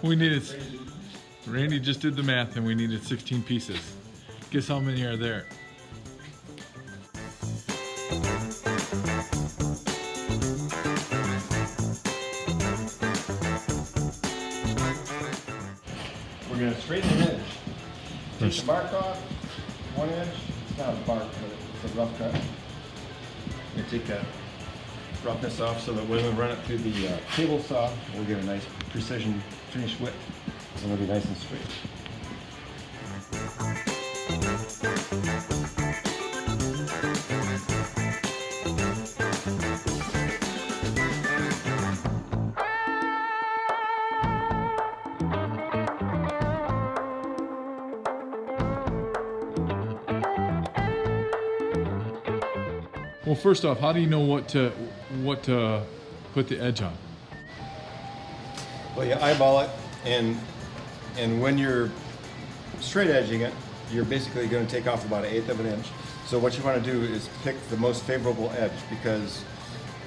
We needed, Randy just did the math and we needed 16 pieces. Guess how many are there? We're going to straighten the edge. Take the bark off, one edge. It's not a bark, but it's a rough cut. We're going to take that roughness off so that when we run it through the table saw, we'll get a nice precision finish width. So it'll be nice and straight. Well, first off, how do you know what to put the edge on? Well, you eyeball it, and when you're straight edging it, you're basically going to take off about 1/8 of an inch. So what you want to do is pick the most favorable edge, because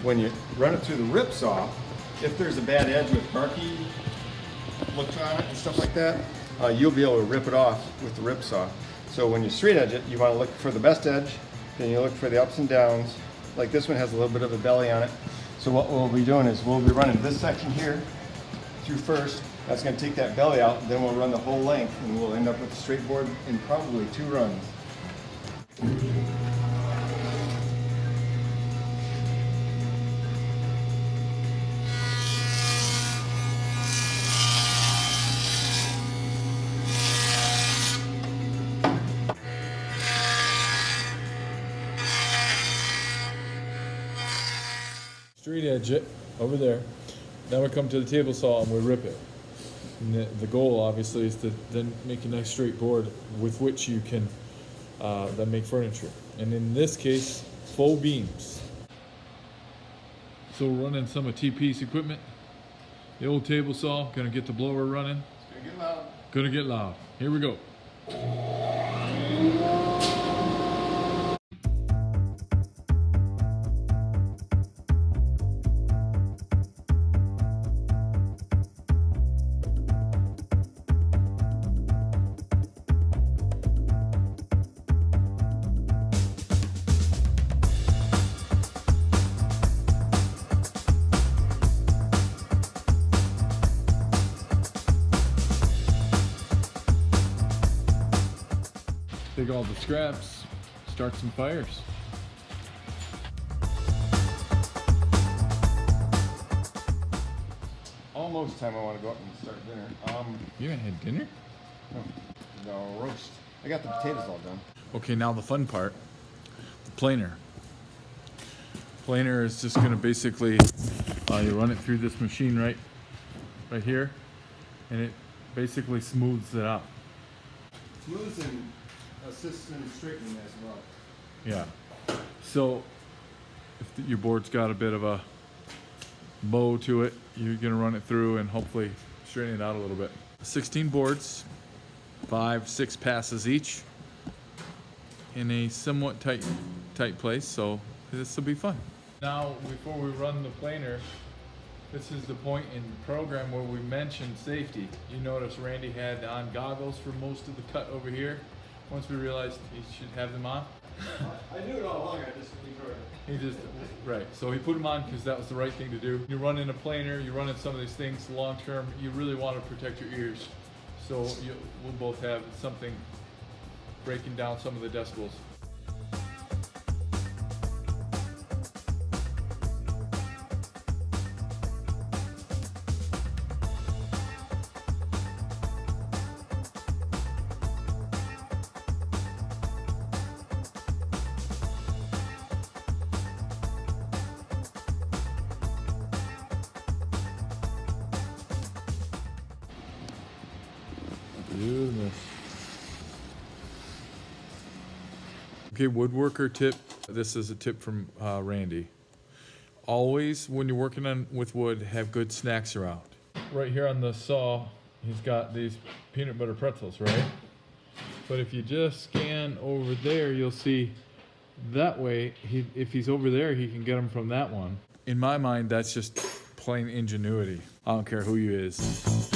when you run it through the rip saw, if there's a bad edge with barky looks on it and stuff like that, you'll be able to rip it off with the rip saw. So when you straight edge it, you want to look for the best edge, then you look for the ups and downs. Like this one has a little bit of a belly on it. So what we'll be doing is we'll be running this section here through first. That's going to take that belly out, then we'll run the whole length, and we'll end up with a straight board in probably 2 runs. Straight edge it over there. Then we come to the table saw and we rip it. And the goal obviously is to then make a nice straight board with which you can then make furniture. And in this case, faux beams. So we're running some of TP's equipment. The old table saw, gonna get the blower running. It's going to get loud. Gonna get loud. Here we go. Take all the scraps, start some fires. Almost time I want to go up and start dinner. You haven't had dinner? No, roast. I got the potatoes all done. Okay, now the fun part, the planer. Planer is just gonna basically, you run it through this machine right here, and it basically smooths it out. Smooths and assists in straightening as well. Yeah. So if your board's got a bit of a bow to it, you're gonna run it through and hopefully straighten it out a little bit. 16 boards, 5-6 passes each in a somewhat tight place, so this will be fun. Now, before we run the planer, this is the point in the program where we mentioned safety. You notice Randy had on goggles for most of the cut over here. Once we realized he should have them on. I knew it all along, I just ignored it. He just, right, so he put them on because that was the right thing to do. You're running a planer, you're running some of these things long term, you really want to protect your ears. So we'll both have something breaking down some of the decibels. Goodness. Okay, woodworker tip. This is a tip from Randy. Always, when you're working with wood, have good snacks around. Right here on the saw, he's got these peanut butter pretzels, right? But if you just scan over there, you'll see that way, if he's over there, he can get them from that one. In my mind, that's just plain ingenuity. I don't care who you is.